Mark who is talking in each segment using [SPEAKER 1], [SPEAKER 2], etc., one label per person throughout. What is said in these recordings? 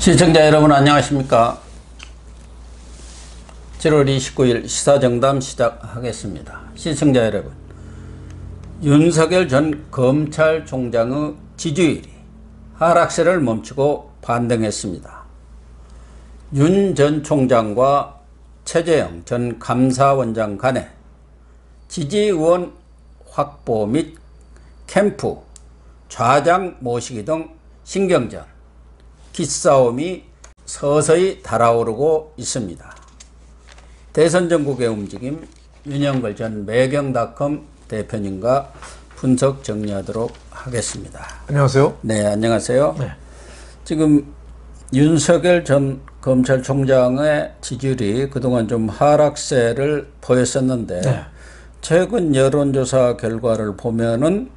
[SPEAKER 1] 시청자 여러분 안녕하십니까. 7월 29일 시사정담 시작하겠습니다. 시청자 여러분, 윤석열 전 검찰총장의 지지율이 하락세를 멈추고 반등했습니다. 윤 전 총장과 최재형 전 감사원장 간의 지지의원 확보 및 캠프, 좌장 모시기 등 신경전, 기싸움이 서서히 달아오르고 있습니다. 대선 전국의 움직임, 윤영걸 전 매경닷컴 대표님과 분석 정리하도록 하겠습니다.
[SPEAKER 2] 안녕하세요.
[SPEAKER 1] 네, 안녕하세요.
[SPEAKER 2] 네.
[SPEAKER 1] 지금 윤석열 전 검찰총장의 지지율이 그동안 좀 하락세를 보였었는데
[SPEAKER 2] 네.
[SPEAKER 1] 최근 여론조사 결과를 보면은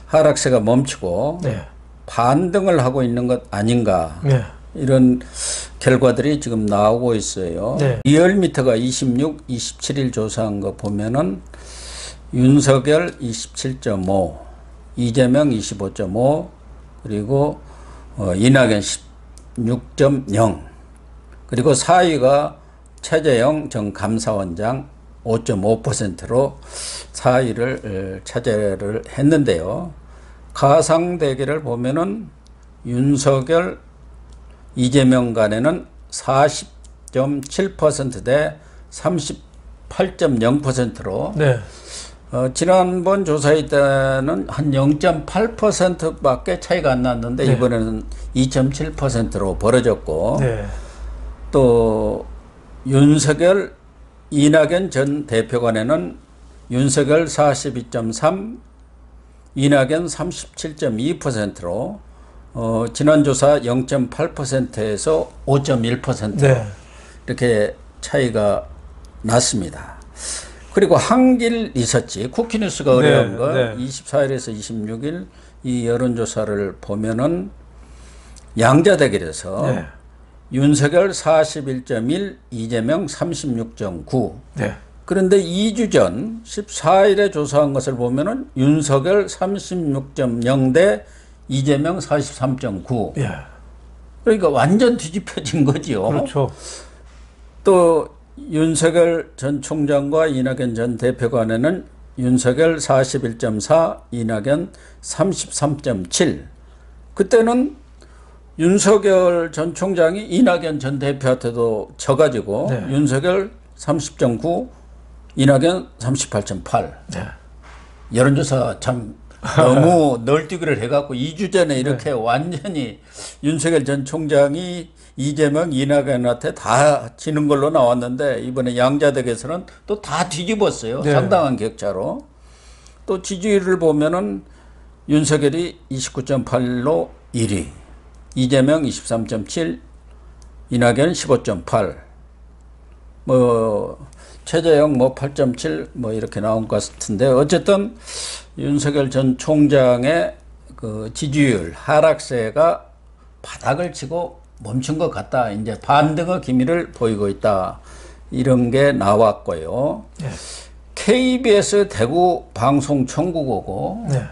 [SPEAKER 1] 하락세가 멈추고
[SPEAKER 2] 네.
[SPEAKER 1] 반등을 하고 있는 것 아닌가,
[SPEAKER 2] 네.
[SPEAKER 1] 이런 결과들이 지금 나오고 있어요.
[SPEAKER 2] 네.
[SPEAKER 1] 리얼미터가 26, 27일 조사한 거 보면은 윤석열 27.5, 이재명 25.5, 그리고 이낙연 16.0, 그리고 4위가 최재형 전 감사원장 5.5%로 4위를 차지를 했는데요. 가상 대결을 보면은 윤석열, 이재명 간에는 40.7% 대 38.0%로
[SPEAKER 2] 네.
[SPEAKER 1] 지난번 조사할 때는 한 0.8%밖에 차이가 안 났는데
[SPEAKER 2] 네.
[SPEAKER 1] 이번에는 2.7%로 벌어졌고,
[SPEAKER 2] 네.
[SPEAKER 1] 또 윤석열, 이낙연 전 대표 간에는 윤석열 42.3, 이낙연 37.2%로 지난 조사 0.8%에서 5.1%
[SPEAKER 2] 네.
[SPEAKER 1] 이렇게 차이가 났습니다. 그리고 한길 리서치, 쿠키뉴스가 의뢰한 거 24일에서 26일 이 여론조사를 보면은 양자 대결에서
[SPEAKER 2] 네.
[SPEAKER 1] 윤석열 41.1, 이재명 36.9.
[SPEAKER 2] 네.
[SPEAKER 1] 그런데 2주 전 14일에 조사한 것을 보면은 윤석열 36.0 대 이재명 43.9.
[SPEAKER 2] 예.
[SPEAKER 1] 그러니까 완전 뒤집혀진 거지요.
[SPEAKER 2] 그렇죠.
[SPEAKER 1] 또 윤석열 전 총장과 이낙연 전 대표 간에는 윤석열 41.4, 이낙연 33.7. 그때는 윤석열 전 총장이 이낙연 전 대표한테도 져가지고
[SPEAKER 2] 네.
[SPEAKER 1] 윤석열 30.9, 이낙연 38.8.
[SPEAKER 2] 네.
[SPEAKER 1] 여론조사 참 너무 널뛰기를 해갖고 2주 전에 이렇게
[SPEAKER 2] 네.
[SPEAKER 1] 완전히 윤석열 전 총장이 이재명, 이낙연한테 다 지는 걸로 나왔는데 이번에 양자택에서는 또 다 뒤집었어요.
[SPEAKER 2] 네.
[SPEAKER 1] 상당한 격차로. 또 지지율을 보면은 윤석열이 29.8로 1위, 이재명 23.7, 이낙연 15.8, 최재형 8.7 이렇게 나온 것 같은데, 어쨌든 윤석열 전 총장의 그 지지율 하락세가 바닥을 치고 멈춘 것 같다. 이제 반등의 기미를 보이고 있다. 이런 게 나왔고요.
[SPEAKER 2] 네.
[SPEAKER 1] KBS 대구 방송총국하고
[SPEAKER 2] 네.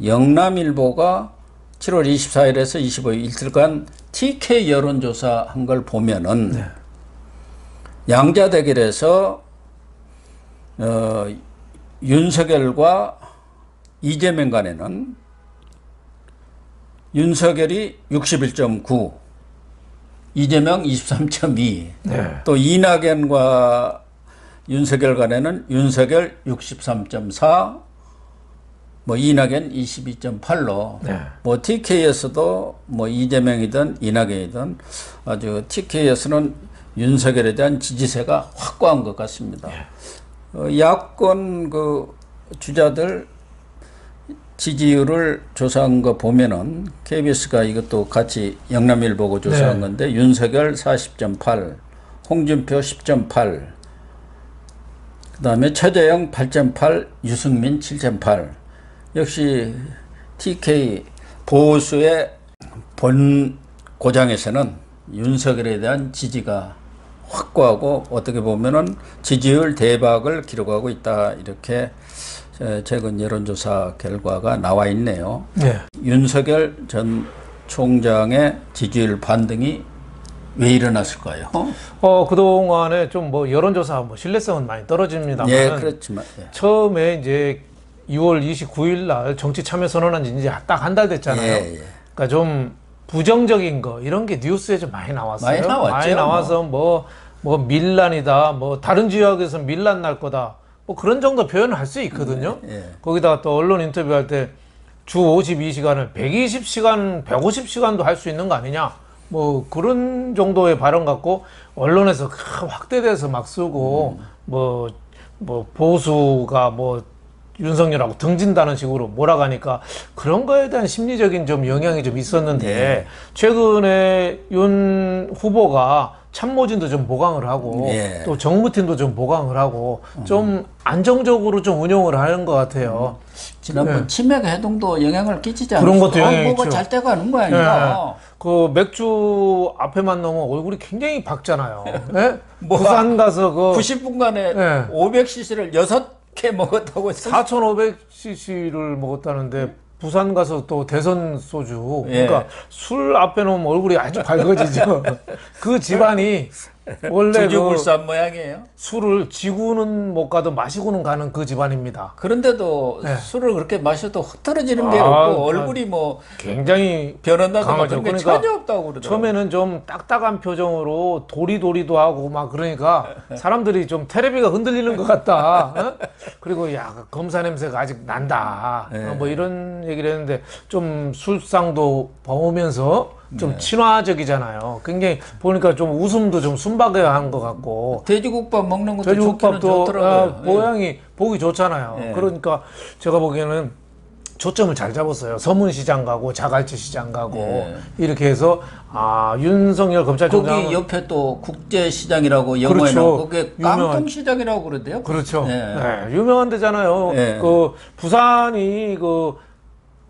[SPEAKER 1] 영남일보가 7월 24일에서 25일 이틀간 TK 여론조사 한 걸 보면은
[SPEAKER 2] 네.
[SPEAKER 1] 양자 대결에서 윤석열과 이재명 간에는 윤석열이 61.9, 이재명 23.2,
[SPEAKER 2] 네.
[SPEAKER 1] 또 이낙연과 윤석열 간에는 윤석열 63.4, 이낙연 22.8로
[SPEAKER 2] 네.
[SPEAKER 1] TK에서도 이재명이든 이낙연이든 아주 TK에서는 윤석열에 대한 지지세가 확고한 것 같습니다.
[SPEAKER 2] 네.
[SPEAKER 1] 야권 그 주자들 지지율을 조사한 거 보면은 KBS가 이것도 같이 영남일보고 조사한
[SPEAKER 2] 네.
[SPEAKER 1] 건데 윤석열 40.8, 홍준표 10.8, 그다음에 최재형 8.8, 유승민 7.8. 역시 TK 보수의 본 고장에서는 윤석열에 대한 지지가 확고하고 어떻게 보면은 지지율 대박을 기록하고 있다. 이렇게 최근 여론조사 결과가 나와 있네요.
[SPEAKER 2] 네.
[SPEAKER 1] 윤석열 전 총장의 지지율 반등이 왜 일어났을까요?
[SPEAKER 2] 그동안에 좀 뭐 여론조사 뭐 신뢰성은 많이 떨어집니다만.
[SPEAKER 1] 예, 그렇지만. 예.
[SPEAKER 2] 처음에 이제 2월 29일 날 정치 참여 선언한 지 이제 딱 한 달 됐잖아요.
[SPEAKER 1] 예, 예.
[SPEAKER 2] 그러니까 좀 부정적인 거 이런 게 뉴스에 좀 많이 나왔어요.
[SPEAKER 1] 많이 나왔죠.
[SPEAKER 2] 많이 나와서 뭐 밀란이다, 뭐 다른 지역에서 밀란 날 거다, 뭐 그런 정도 표현을 할 수 있거든요.
[SPEAKER 1] 예.
[SPEAKER 2] 거기다가 또 언론 인터뷰할 때 주 52시간을 120시간, 150시간도 할 수 있는 거 아니냐. 뭐 그런 정도의 발언 갖고 언론에서 확대돼서 막 쓰고 뭐 보수가 뭐 윤석열하고 등진다는 식으로 몰아가니까 그런 거에 대한 심리적인 좀 영향이 좀 있었는데 최근에 윤 후보가 참모진도 좀 보강을 하고 또 정무팀도 좀 보강을 하고 좀 안정적으로 좀 운영을 하는 것 같아요.
[SPEAKER 1] 지난번 치맥 해동도 영향을 끼치지 않았어요?
[SPEAKER 2] 그런 것도 영향이
[SPEAKER 1] 뭐가
[SPEAKER 2] 있죠.
[SPEAKER 1] 잘 돼가는 거 아닌가?
[SPEAKER 2] 그 맥주 앞에만 넣으면 얼굴이 굉장히 밝잖아요. 예?
[SPEAKER 1] 뭐
[SPEAKER 2] 부산 가서 그
[SPEAKER 1] 90분간에 500cc를 6개 먹었다고 했어요.
[SPEAKER 2] 4,500cc를 먹었다는데 부산 가서 또 대선 소주. 그러니까 술 앞에 놓으면 얼굴이 아주 밝아지죠. 그 집안이 원래
[SPEAKER 1] 주주불산 모양이에요.
[SPEAKER 2] 술을 지고는 못 가도 마시고는 가는 그 집안입니다.
[SPEAKER 1] 그런데도 술을 그렇게 마셔도 흐트러지는 게 없고 얼굴이 뭐
[SPEAKER 2] 굉장히
[SPEAKER 1] 변한다든가 그런 게 전혀 없다고 그러더라고요.
[SPEAKER 2] 처음에는 좀 딱딱한 표정으로 도리도리도 하고 막 그러니까 사람들이 좀 테레비가 흔들리는 것 같다. 그리고 야 검사 냄새가 아직 난다. 뭐 이런 얘기를 했는데 좀 술상도 범으면서 좀 친화적이잖아요. 굉장히 보니까 좀 웃음도 좀 순박해한 것 같고.
[SPEAKER 1] 돼지국밥 먹는 것도
[SPEAKER 2] 돼지국밥도
[SPEAKER 1] 좋더라고요.
[SPEAKER 2] 모양이 보기 좋잖아요. 그러니까 제가 보기에는 초점을 잘 잡았어요. 서문시장 가고 자갈치 시장 가고 이렇게 해서 윤석열 검찰총장
[SPEAKER 1] 거기 옆에 또 국제시장이라고 영어에
[SPEAKER 2] 그렇죠.
[SPEAKER 1] 나오고 그게 깡통시장이라고 그러대요.
[SPEAKER 2] 그렇죠. 유명한 데잖아요. 그 부산이 그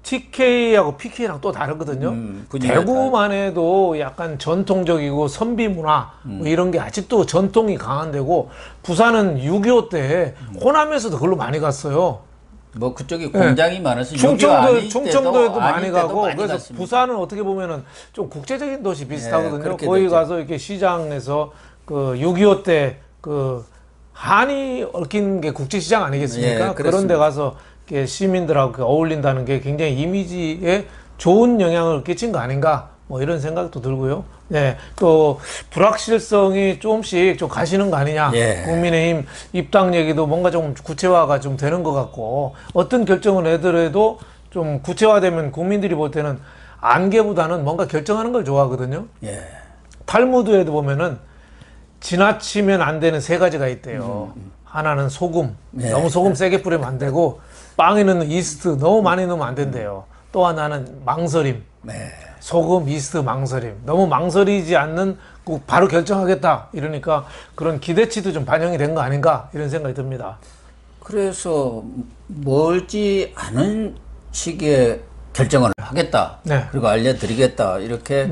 [SPEAKER 2] TK하고 PK랑 또 다르거든요. 대구만 해도 약간 전통적이고 선비 문화 뭐 이런 게 아직도 전통이 강한 데고 부산은 6.25 때 호남에서도 그걸로 많이 갔어요.
[SPEAKER 1] 뭐 그쪽에 공장이 많아서
[SPEAKER 2] 충청도에도 많이 가고
[SPEAKER 1] 많이
[SPEAKER 2] 그래서
[SPEAKER 1] 갔습니다.
[SPEAKER 2] 부산은 어떻게 보면은 좀 국제적인 도시 비슷하거든요.
[SPEAKER 1] 그렇게
[SPEAKER 2] 거기
[SPEAKER 1] 됐죠.
[SPEAKER 2] 가서 이렇게 시장에서 그 6.25 때 그 한이 얽힌 게 국제시장 아니겠습니까? 그런 데 가서 이렇게 시민들하고 어울린다는 게 굉장히 이미지에 좋은 영향을 끼친 거 아닌가 뭐 이런 생각도 들고요. 또 불확실성이 조금씩 좀 가시는 거 아니냐. 국민의힘 입당 얘기도 뭔가 좀 구체화가 좀 되는 것 같고 어떤 결정을 내더라도 좀 구체화되면 국민들이 볼 때는 안개보다는 뭔가 결정하는 걸 좋아하거든요. 탈무드에도 보면은 지나치면 안 되는 3가지가 있대요. 하나는 소금. 너무 소금 세게 뿌리면 안 되고 빵에는 이스트 너무 많이 넣으면 안 된대요. 또 하나는 망설임. 소금, 이스트, 망설임. 너무 망설이지 않는 꼭 바로 결정하겠다. 이러니까 그런 기대치도 좀 반영이 된 거 아닌가 이런 생각이 듭니다.
[SPEAKER 1] 그래서 멀지 않은 시기에 결정을 하겠다. 그리고 알려드리겠다. 이렇게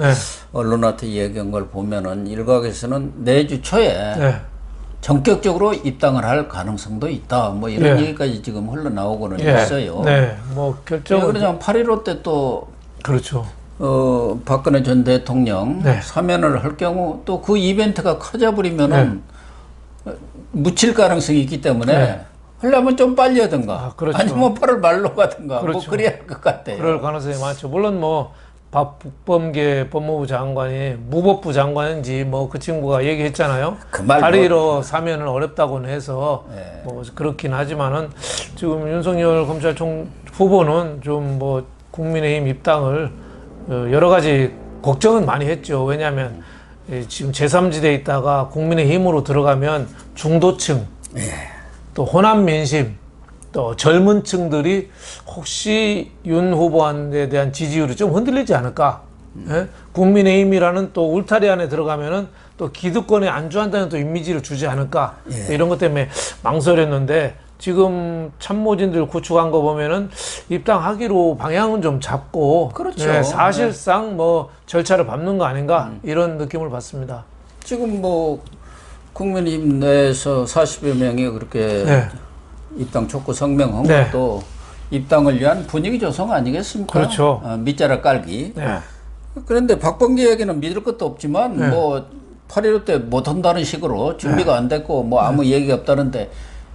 [SPEAKER 1] 언론한테 얘기한 걸 보면은 일각에서는 내주 초에 전격적으로 입당을 할 가능성도 있다. 뭐 이런 얘기까지 지금 흘러나오고는 있어요.
[SPEAKER 2] 뭐 결정은
[SPEAKER 1] 그러자 8.15 때 또
[SPEAKER 2] 그렇죠.
[SPEAKER 1] 박근혜 전 대통령 사면을 할 경우 또 그 이벤트가 커져버리면은 묻힐 가능성이 있기 때문에 하려면 좀 빨리 하든가 아니면 8월 말로 가든가 뭐 그래야 할 것 같아요.
[SPEAKER 2] 그럴 가능성이 많죠. 물론 뭐 박범계 법무부 장관이 무법부 장관인지 뭐 그 친구가 얘기했잖아요. 8.15 사면은 어렵다고는 해서 뭐 그렇긴 하지만은 지금 윤석열 검찰총 후보는 좀 뭐 국민의힘 입당을 여러 가지 걱정은 많이 했죠. 왜냐하면 지금 제3지대에 있다가 국민의힘으로 들어가면 중도층 또 호남 민심 또 젊은 층들이 혹시 윤 후보한테 대한 지지율이 좀 흔들리지 않을까? 국민의힘이라는 또 울타리 안에 들어가면은 또 기득권에 안주한다는 또 이미지를 주지 않을까? 이런 것 때문에 망설였는데 지금 참모진들 구축한 거 보면은 입당하기로 방향은 좀 잡고 사실상 뭐 절차를 밟는 거 아닌가 이런 느낌을 받습니다.
[SPEAKER 1] 지금 뭐 국민의힘 내에서 40여 명이 그렇게 입당 촉구 성명한 것도 입당을 위한 분위기 조성 아니겠습니까?
[SPEAKER 2] 그렇죠.
[SPEAKER 1] 밑자락 깔기. 그런데 박범계 얘기는 믿을 것도 없지만
[SPEAKER 2] 네.
[SPEAKER 1] 뭐 8.15 때 못한다는 식으로 준비가 안 됐고 뭐 아무 얘기가 없다는데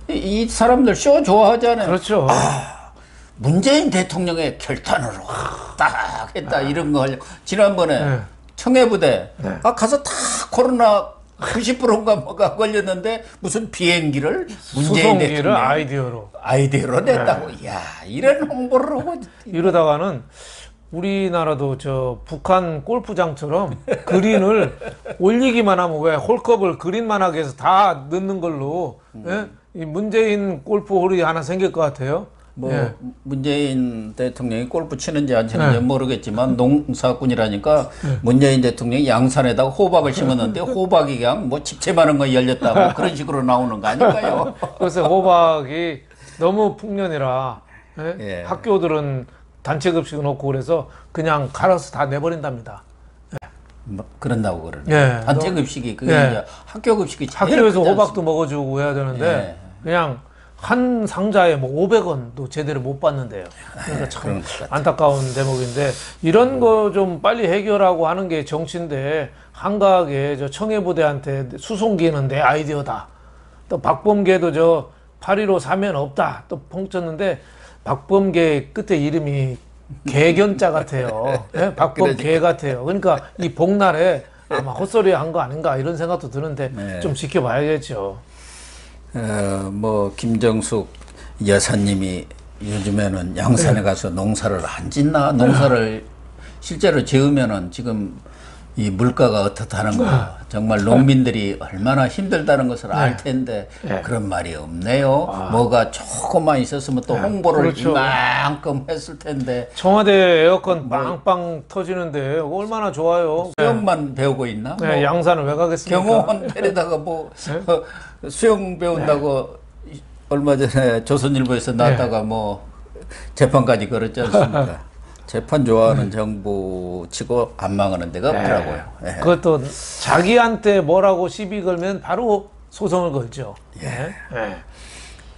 [SPEAKER 1] 이 사람들 쇼 좋아하잖아요.
[SPEAKER 2] 그렇죠.
[SPEAKER 1] 문재인 대통령의 결단으로 딱 했다 이런 거 하려고 지난번에 청해부대 가서 다 코로나 90%인가 뭐가 걸렸는데 무슨 비행기를 문재인
[SPEAKER 2] 수송기를
[SPEAKER 1] 대통령 아이디어로 냈다고. 야 이런 홍보를 하고
[SPEAKER 2] 이러다가는 우리나라도 저 북한 골프장처럼 그린을 올리기만 하면 왜 홀컵을 그린만 하게 해서 다 넣는 걸로 예? 이 문재인 골프홀이 하나 생길 것 같아요.
[SPEAKER 1] 뭐 문재인 대통령이 골프 치는지 안 치는지 모르겠지만 농사꾼이라니까 문재인 대통령이 양산에다가 호박을 심었는데 호박이 그냥 뭐 집채만한 거 열렸다 뭐 그런 식으로 나오는 거 아닐까요?
[SPEAKER 2] 그래서 호박이 너무 풍년이라
[SPEAKER 1] 예.
[SPEAKER 2] 학교들은 단체 급식 놓고 그래서 그냥 갈아서 다 내버린답니다.
[SPEAKER 1] 뭐 그런다고 그러네.
[SPEAKER 2] 예.
[SPEAKER 1] 단체 급식이 그게
[SPEAKER 2] 예.
[SPEAKER 1] 이제 학교 급식이 제일
[SPEAKER 2] 학교에서
[SPEAKER 1] 크지
[SPEAKER 2] 호박도 먹어주고 해야 되는데
[SPEAKER 1] 예.
[SPEAKER 2] 그냥 한 상자에 뭐 500원도 제대로 못 받는데요. 그러니까 참 안타까운 대목인데 이런 거 좀 빨리 해결하고 하는 게 정치인데 한가하게 저 청해부대한테 수송기는 내 아이디어다. 또 박범계도 저 8.15 사면 없다. 또 펑쳤는데 박범계 끝에 이름이 개견자 같아요. 네? 박범계 같아요. 그러니까 이 복날에 아마 헛소리 한 거 아닌가 이런 생각도 드는데
[SPEAKER 1] 네.
[SPEAKER 2] 좀 지켜봐야겠죠.
[SPEAKER 1] 뭐 김정숙 여사님이 요즘에는 양산에 가서 농사를 안 짓나? 농사를 실제로 지으면은 지금 이 물가가 어떻다는 거 정말 농민들이 얼마나 힘들다는 것을 알 텐데 그런 말이 없네요. 뭐가 조금만 있었으면 또 홍보를
[SPEAKER 2] 그렇죠.
[SPEAKER 1] 이만큼 했을 텐데
[SPEAKER 2] 청와대 에어컨 빵빵 터지는데 얼마나 좋아요.
[SPEAKER 1] 수영만 배우고 있나?
[SPEAKER 2] 네,
[SPEAKER 1] 뭐
[SPEAKER 2] 양산을 왜 가겠습니까?
[SPEAKER 1] 경호원 데려다가 뭐 수영 배운다고 얼마 전에 조선일보에서 나왔다가 뭐 재판까지 걸었지 않습니까? 재판 좋아하는 정부 치고 안 망하는 데가 없더라고요. 예.
[SPEAKER 2] 그것도 자기한테 뭐라고 시비 걸면 바로 소송을 걸죠. 예.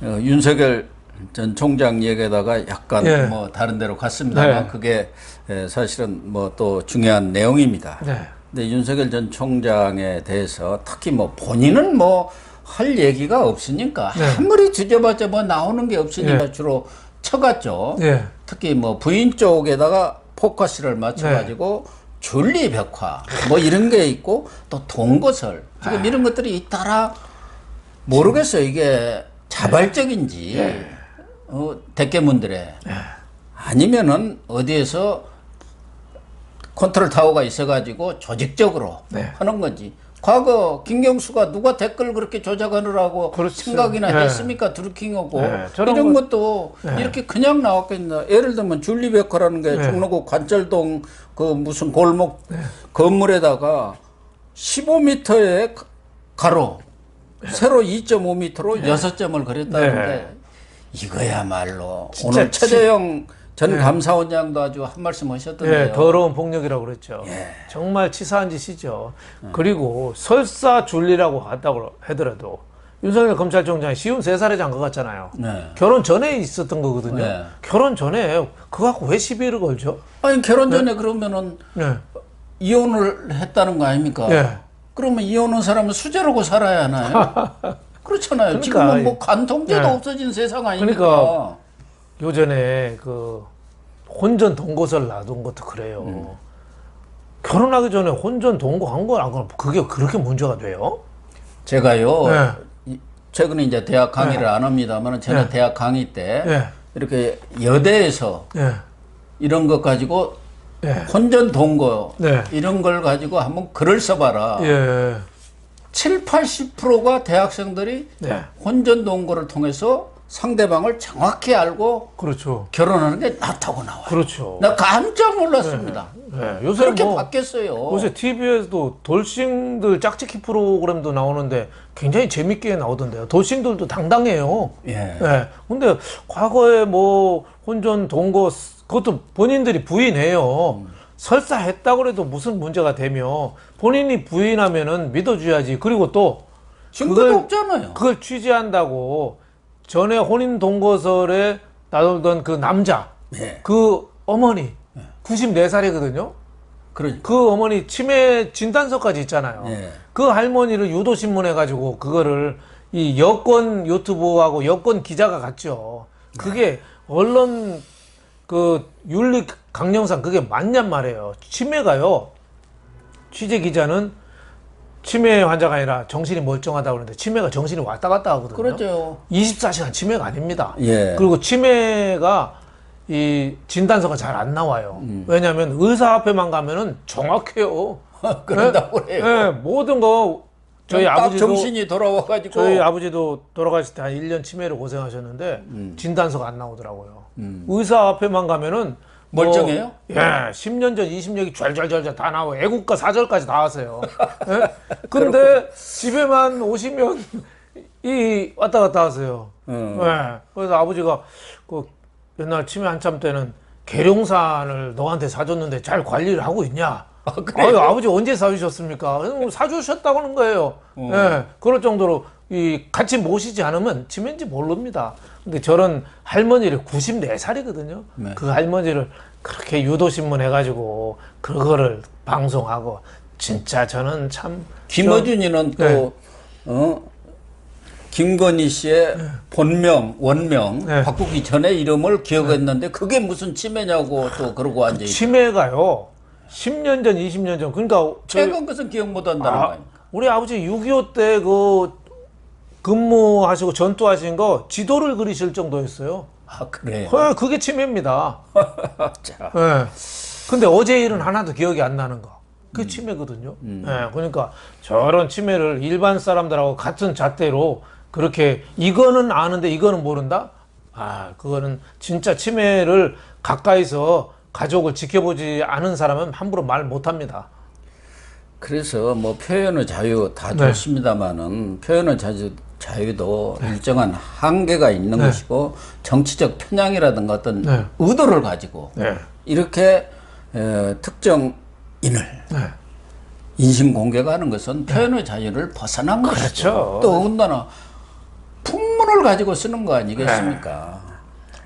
[SPEAKER 1] 윤석열 전 총장 얘기에다가 약간 뭐 다른 데로 갔습니다만
[SPEAKER 2] 네.
[SPEAKER 1] 그게 사실은 뭐 또 중요한 내용입니다.
[SPEAKER 2] 네.
[SPEAKER 1] 근데 윤석열 전 총장에 대해서 특히 뭐 본인은 뭐 할 얘기가 없으니까 아무리 뒤져봤자 뭐 나오는 게 없으니까 주로 쳐갔죠.
[SPEAKER 2] 예.
[SPEAKER 1] 특히 뭐 부인 쪽에다가 포커스를 맞춰가지고 줄리벽화 뭐 이런 게 있고 또 동거설 지금 이런 것들이 잇따라 모르겠어요. 이게 자발적인지 대깨문들의 아니면은 어디에서 컨트롤 타워가 있어가지고 조직적으로 하는 건지. 과거 김경수가 누가 댓글 그렇게 조작하느라고
[SPEAKER 2] 그렇죠.
[SPEAKER 1] 생각이나 했습니까? 드루킹하고
[SPEAKER 2] 저런
[SPEAKER 1] 이런 것도 이렇게 그냥 나왔겠나. 예를 들면 줄리베커라는 게 종로구 관절동 그 무슨 골목 건물에다가 15m의 가로 세로 2.5m로 6점을 그렸다는데 이거야말로 오늘 최재형 전 감사원장도 아주 한 말씀 하셨던데요.
[SPEAKER 2] 더러운 폭력이라고 그랬죠. 정말 치사한 짓이죠. 그리고 설사 줄리라고 한다고 하더라도 윤석열 검찰총장이 쉬운 3살의 장가 같잖아요. 결혼 전에 있었던 거거든요. 결혼 전에 그거 갖고 왜 시비를 걸죠?
[SPEAKER 1] 아니 결혼 전에 그러면은 이혼을 했다는 거 아닙니까? 그러면 이혼한 사람은 수재로고 살아야 하나요? 그렇잖아요. 그러니까, 지금은 뭐 간통죄도 없어진 세상 아닙니까?
[SPEAKER 2] 그러니까 요전에 그 혼전 동거설 놔둔 것도 그래요. 결혼하기 전에 혼전 동거한 거 안 그러면 그게 그렇게 문제가 돼요?
[SPEAKER 1] 제가요 최근에 이제 대학 강의를 안 합니다만 전에 대학 강의 때 이렇게 여대에서 이런 것 가지고 혼전 동거 이런 걸 가지고 한번 글을 써봐라. 7, 80%가 대학생들이 혼전 동거를 통해서 상대방을 정확히 알고
[SPEAKER 2] 그렇죠.
[SPEAKER 1] 결혼하는 게 낫다고 나와요.
[SPEAKER 2] 그렇죠.
[SPEAKER 1] 나 깜짝 놀랐습니다.
[SPEAKER 2] 요새
[SPEAKER 1] 그렇게
[SPEAKER 2] 뭐
[SPEAKER 1] 바뀌었어요.
[SPEAKER 2] 요새 TV에서도 돌싱들 짝짓기 프로그램도 나오는데 굉장히 재밌게 나오던데요. 돌싱들도 당당해요. 근데 과거에 뭐 혼전 동거 그것도 본인들이 부인해요. 설사 했다고 해도 무슨 문제가 되며 본인이 부인하면은 믿어줘야지. 그리고 또
[SPEAKER 1] 증거도 없잖아요.
[SPEAKER 2] 그걸 취재한다고 전에 혼인 동거설에 나돌던 그 남자, 그 어머니 94살이거든요.
[SPEAKER 1] 그러니까.
[SPEAKER 2] 그 어머니 치매 진단서까지 있잖아요.
[SPEAKER 1] 예.
[SPEAKER 2] 그 할머니를 유도신문 해가지고 그거를 이 여권 유튜브하고 여권 기자가 갔죠. 그게 언론 그 윤리 강령상 그게 맞냔 말이에요. 치매가요. 취재 기자는 치매 환자가 아니라 정신이 멀쩡하다고 그러는데 치매가 정신이 왔다 갔다 하거든요.
[SPEAKER 1] 그렇죠.
[SPEAKER 2] 24시간 치매가 아닙니다.
[SPEAKER 1] 예.
[SPEAKER 2] 그리고 치매가 이 진단서가 잘 안 나와요. 왜냐하면 의사 앞에만 가면은 정확해요.
[SPEAKER 1] 그런다고 그래요.
[SPEAKER 2] 예, 모든 거 저희
[SPEAKER 1] 딱
[SPEAKER 2] 아버지도
[SPEAKER 1] 정신이 돌아와가지고
[SPEAKER 2] 저희 아버지도 돌아가실 때 한 1년 치매로 고생하셨는데 진단서가 안 나오더라고요. 의사 앞에만 가면은
[SPEAKER 1] 멀쩡해요?
[SPEAKER 2] 예, 10년 전, 20년이 좔좔좔 다 나와. 애국가 사절까지 다 하세요. 예? 근데 집에만 오시면 이 왔다 갔다 하세요. 예. 그래서 아버지가 그 옛날 치매 한참 때는 계룡산을 너한테 사줬는데 잘 관리를 하고 있냐? 아유, 아버지 언제 사주셨습니까? 사주셨다고 하는 거예요. 예. 그럴 정도로 이 같이 모시지 않으면 치매인지 모릅니다. 근데 저런 할머니를 94살이거든요.
[SPEAKER 1] 네.
[SPEAKER 2] 그 할머니를 그렇게 유도신문 해가지고 그거를 방송하고 진짜 저는 참
[SPEAKER 1] 김어준이는 또
[SPEAKER 2] 네.
[SPEAKER 1] 김건희 씨의 본명 원명
[SPEAKER 2] 네.
[SPEAKER 1] 바꾸기 전에 이름을 기억했는데 그게 무슨 치매냐고 또 그러고 앉아 있어.
[SPEAKER 2] 치매가요 10년 전 20년 전 그러니까
[SPEAKER 1] 최근 것은 기억 못 한다는 거 아닙니까?
[SPEAKER 2] 우리 아버지 6.25 때 그 근무하시고 전투하신 거 지도를 그리실 정도였어요.
[SPEAKER 1] 아 그래요?
[SPEAKER 2] 그게 치매입니다.
[SPEAKER 1] 자.
[SPEAKER 2] 예. 근데 어제 일은 하나도 기억이 안 나는 거. 그게 치매거든요. 예. 그러니까 저런 치매를 일반 사람들하고 같은 잣대로 그렇게 이거는 아는데 이거는 모른다? 아, 그거는 진짜 치매를 가까이서 가족을 지켜보지 않은 사람은 함부로 말 못합니다.
[SPEAKER 1] 그래서 뭐 표현의 자유 다
[SPEAKER 2] 네.
[SPEAKER 1] 좋습니다만은 표현의 자유도 일정한 한계가 있는
[SPEAKER 2] 네.
[SPEAKER 1] 것이고 정치적 편향이라든가 어떤
[SPEAKER 2] 네.
[SPEAKER 1] 의도를 가지고
[SPEAKER 2] 네.
[SPEAKER 1] 이렇게 특정 인을 인신 공개가 하는 것은 표현의 자유를 벗어난 것이죠.
[SPEAKER 2] 그렇죠.
[SPEAKER 1] 또 더군다나 풍문을 가지고 쓰는 거 아니겠습니까?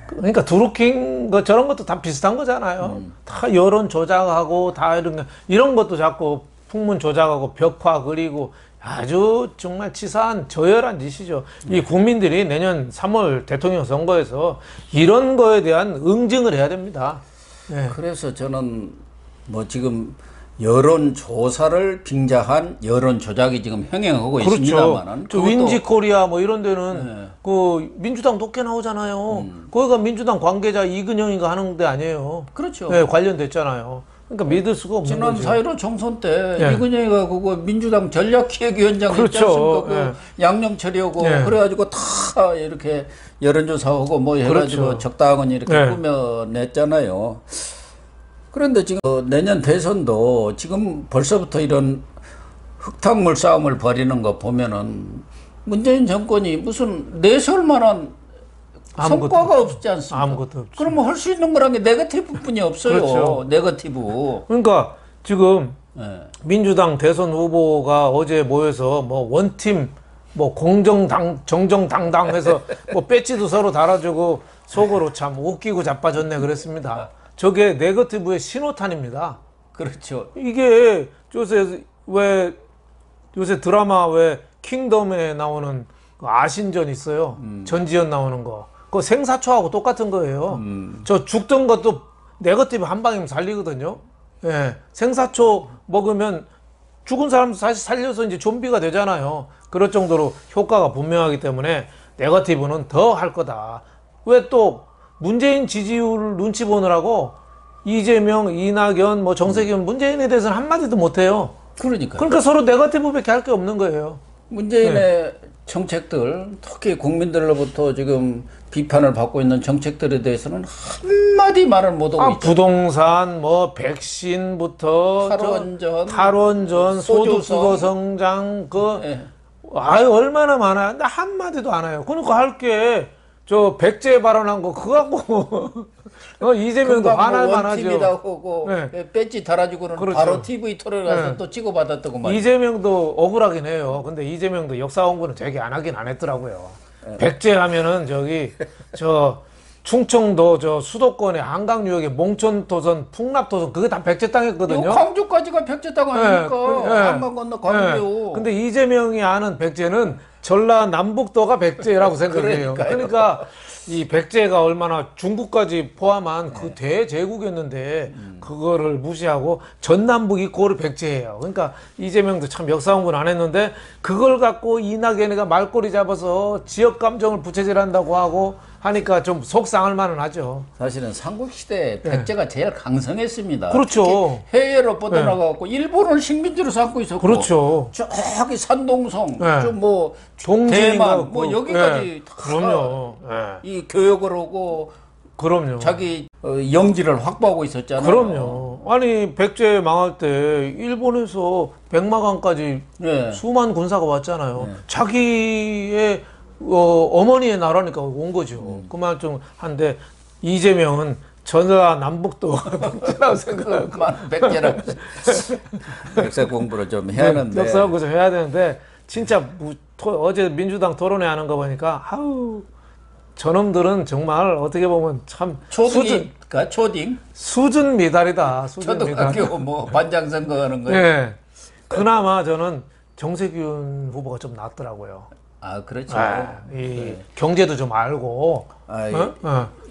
[SPEAKER 2] 그러니까 드루킹 거 저런 것도 다 비슷한 거잖아요. 다 여론 조작하고 다 이런 것도 자꾸 풍문 조작하고 벽화 그리고 아주 정말 치사한 저열한 짓이죠. 이 국민들이 내년 3월 대통령 선거에서 이런 거에 대한 응징을 해야 됩니다. 네.
[SPEAKER 1] 그래서 저는 뭐 지금 여론 조사를 빙자한 여론 조작이 지금 행행하고 있습니다만은
[SPEAKER 2] 저 윈지 코리아 뭐 이런 데는 그 민주당 높게 나오잖아요. 거기가 민주당 관계자 이근영이가 하는 데 아니에요.
[SPEAKER 1] 그렇죠.
[SPEAKER 2] 네, 관련됐잖아요. 그러니까 믿을 수가 없는
[SPEAKER 1] 지난
[SPEAKER 2] 거죠.
[SPEAKER 1] 4.15 총선 때
[SPEAKER 2] 예.
[SPEAKER 1] 이근영이가 그거 민주당 전략기획위원장 있지
[SPEAKER 2] 그렇죠.
[SPEAKER 1] 않습니까? 그 양념 처리하고
[SPEAKER 2] 예.
[SPEAKER 1] 그래가지고 다 이렇게 여론조사하고 뭐 해가지고
[SPEAKER 2] 그렇죠.
[SPEAKER 1] 적당히 이렇게
[SPEAKER 2] 예.
[SPEAKER 1] 꾸며냈잖아요. 그런데 지금 내년 대선도 지금 벌써부터 이런 흙탕물 싸움을 벌이는 거 보면은 문재인 정권이 무슨 내세울 만한 성과가 없지 않습니까?
[SPEAKER 2] 아무것도 없죠.
[SPEAKER 1] 그러면 할 수 있는 거란 게 네거티브뿐이 없어요.
[SPEAKER 2] 그렇죠.
[SPEAKER 1] 네거티브.
[SPEAKER 2] 그러니까 지금
[SPEAKER 1] 예.
[SPEAKER 2] 민주당 대선 후보가 어제 모여서 뭐 원팀 뭐 정정당당해서 뭐 배지도 서로 달아주고 속으로 참 웃기고 자빠졌네 그랬습니다. 저게 네거티브의 신호탄입니다.
[SPEAKER 1] 그렇죠.
[SPEAKER 2] 이게 요새 드라마 왜 킹덤에 나오는 그 아신전 있어요. 전지현 나오는 거. 그거 생사초하고 똑같은 거예요. 저 죽던 것도 네거티브 한 방이면 살리거든요. 예. 생사초 먹으면 죽은 사람 다시 살려서 이제 좀비가 되잖아요. 그럴 정도로 효과가 분명하기 때문에 네거티브는 더 할 거다. 왜 또 문재인 지지율 눈치 보느라고 이재명, 이낙연, 뭐 정세균, 문재인에 대해서는 한마디도 못해요. 그러니까 서로 네거티브밖에 할 게 없는 거예요.
[SPEAKER 1] 문재인의 정책들, 특히 국민들로부터 지금 비판을 받고 있는 정책들에 대해서는 한마디 말을 못하고 있죠.
[SPEAKER 2] 부동산, 뭐 백신부터 탈원전, 소득주거 성장, 얼마나 많아요. 근데 한마디도 안 해요. 그러니까 할 게 저 백제 발언한 거 그거 갖고 이재명도 화날 만하죠.
[SPEAKER 1] 하고 배지 달아주고는
[SPEAKER 2] 그렇죠.
[SPEAKER 1] 바로 TV 토론에 가서 또 찍어받았다고 말이에요.
[SPEAKER 2] 이재명도 억울하긴 해요. 근데 이재명도 역사 공부는 되게 안 하긴 안 했더라고요. 백제 하면은 충청도 저 수도권의 한강유역의 몽촌도선, 풍납도선 그게 다 백제 땅이었거든요.
[SPEAKER 1] 광주까지가 백제 땅 아닙니까?
[SPEAKER 2] 네.
[SPEAKER 1] 한강 건너 광주요.
[SPEAKER 2] 근데 이재명이 아는 백제는 전라남북도가 백제라고 생각해요. 그러니까 이 백제가 얼마나 중국까지 포함한 그 대제국이었는데 그거를 무시하고 전남북이 고를 백제예요. 그러니까 이재명도 참 역사 공부는 안 했는데 그걸 갖고 이낙연이가 말꼬리 잡아서 지역 감정을 부채질한다고 하고 하니까 좀 속상할 만은 하죠.
[SPEAKER 1] 사실은 삼국시대 백제가 제일 강성했습니다.
[SPEAKER 2] 그렇죠.
[SPEAKER 1] 해외로 뻗어나가고 일본을 식민지로 삼고 있었고,
[SPEAKER 2] 그렇죠.
[SPEAKER 1] 저기 산동성, 뭐
[SPEAKER 2] 동진인가
[SPEAKER 1] 대만, 뭐 여기까지 다
[SPEAKER 2] 그럼요.
[SPEAKER 1] 이 교역을 하고
[SPEAKER 2] 그럼요.
[SPEAKER 1] 자기 영지를 확보하고 있었잖아요.
[SPEAKER 2] 그럼요. 아니 백제 망할 때 일본에서 백마강까지 수만 군사가 왔잖아요. 자기의 어머니의 나라니까 온 거죠. 그만 좀 한데 이재명은 전라남북도 백제라고 생각하고
[SPEAKER 1] 백제라고 역사 공부를 좀 해야 하는데
[SPEAKER 2] 역사 공부 좀 해야 되는데 진짜 어제 민주당 토론회 하는 거 보니까 아우 저놈들은 정말 어떻게 보면 참 수준 미달이다. 수준 미달.
[SPEAKER 1] 초등학교 뭐 반장 선거하는 거예요.
[SPEAKER 2] 네. 그나마 저는 정세균 후보가 좀 낫더라고요.
[SPEAKER 1] 아, 그렇죠.
[SPEAKER 2] 경제도 좀 알고,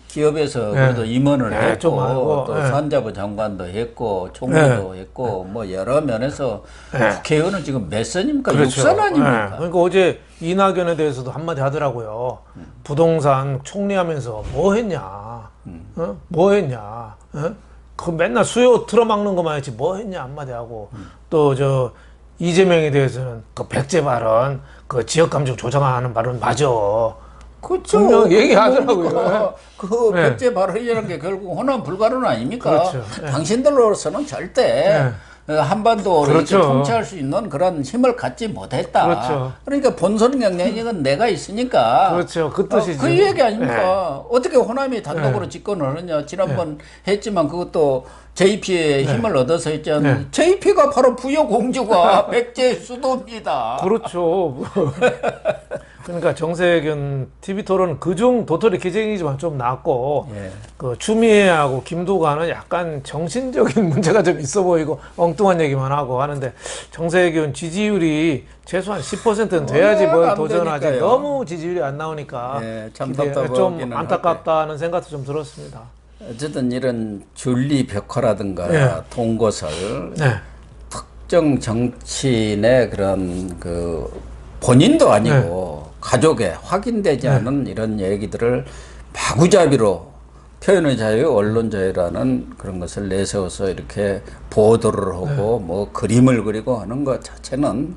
[SPEAKER 1] 기업에서 그래도 임원을 했고,
[SPEAKER 2] 좀 알고,
[SPEAKER 1] 또 산자부 장관도 했고, 총리도 했고, 뭐 여러 면에서 국회의원은 지금 몇 선입니까?
[SPEAKER 2] 그렇죠.
[SPEAKER 1] 6선 아닙니까?
[SPEAKER 2] 그러니까 어제 이낙연에 대해서도 한마디 하더라고요. 부동산 총리하면서 뭐 했냐, 뭐 했냐, 그 맨날 수요 틀어막는 것만 했지 뭐 했냐 한마디 하고, 또 저 이재명에 대해서는 그 백제 발언, 그 지역 감정 조정하는 발언 맞아.
[SPEAKER 1] 그렇죠.
[SPEAKER 2] 분명 얘기하더라고요.
[SPEAKER 1] 그 백제 발언이라는 게 결국 호남 불가론 아닙니까?
[SPEAKER 2] 그렇죠.
[SPEAKER 1] 당신들로서는 절대 한반도를
[SPEAKER 2] 그렇죠.
[SPEAKER 1] 이렇게 통치할 수 있는 그런 힘을 갖지 못했다.
[SPEAKER 2] 그렇죠.
[SPEAKER 1] 그러니까 본선 경쟁력은 내가 있으니까.
[SPEAKER 2] 그렇죠. 그 뜻이죠.
[SPEAKER 1] 그 얘기 아닙니까? 어떻게 호남이 단독으로 집권을 하느냐. 지난번 했지만 그것도 JP의 힘을 얻어서 했잖아요. JP가 바로 부여공주가 백제의 수도입니다.
[SPEAKER 2] 그렇죠. 그러니까 정세균 TV 토론은 그중 도토리 기쟁이지만 좀 낫고, 그 추미애하고 김두관은 약간 정신적인 문제가 좀 있어 보이고 엉뚱한 얘기만 하고 하는데 정세균 지지율이 최소한 10%는 돼야지 뭘 도전하지.
[SPEAKER 1] 되니까요.
[SPEAKER 2] 너무 지지율이 안 나오니까
[SPEAKER 1] 참
[SPEAKER 2] 좀 안타깝다는 생각도 좀 들었습니다.
[SPEAKER 1] 어쨌든 이런 줄리벽화라든가 동거설, 특정 정치인의 그런 그 본인도 아니고 가족에 확인되지 않은 이런 얘기들을 마구잡이로 표현의 자유, 언론 자유라는 그런 것을 내세워서 이렇게 보도를 하고 뭐 그림을 그리고 하는 것 자체는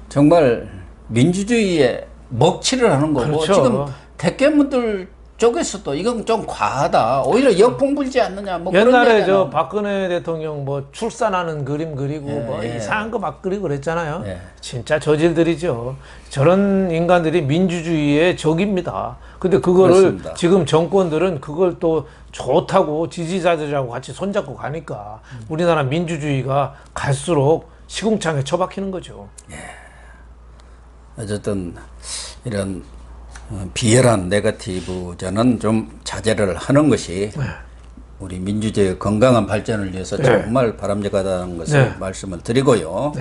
[SPEAKER 1] 정말 민주주의에 먹칠을 하는 거고
[SPEAKER 2] 그렇죠.
[SPEAKER 1] 지금 대깨문들 쪽에서도 이건 좀 과하다. 오히려 역풍불지 않느냐. 뭐
[SPEAKER 2] 옛날에
[SPEAKER 1] 그런
[SPEAKER 2] 저 박근혜 대통령 뭐 출산하는 그림 그리고 뭐 이상한 거 막 그리고 그랬잖아요. 진짜 저질들이죠. 저런 인간들이 민주주의의 적입니다. 근데 그거를
[SPEAKER 1] 그렇습니다.
[SPEAKER 2] 지금 정권들은 그걸 또 좋다고 지지자들이라고 같이 손잡고 가니까 우리나라 민주주의가 갈수록 시궁창에 처박히는 거죠.
[SPEAKER 1] 어쨌든 이런 비열한 네거티브전은 좀 자제를 하는 것이 우리 민주주의의 건강한 발전을 위해서 정말 바람직하다는 것을 말씀을 드리고요.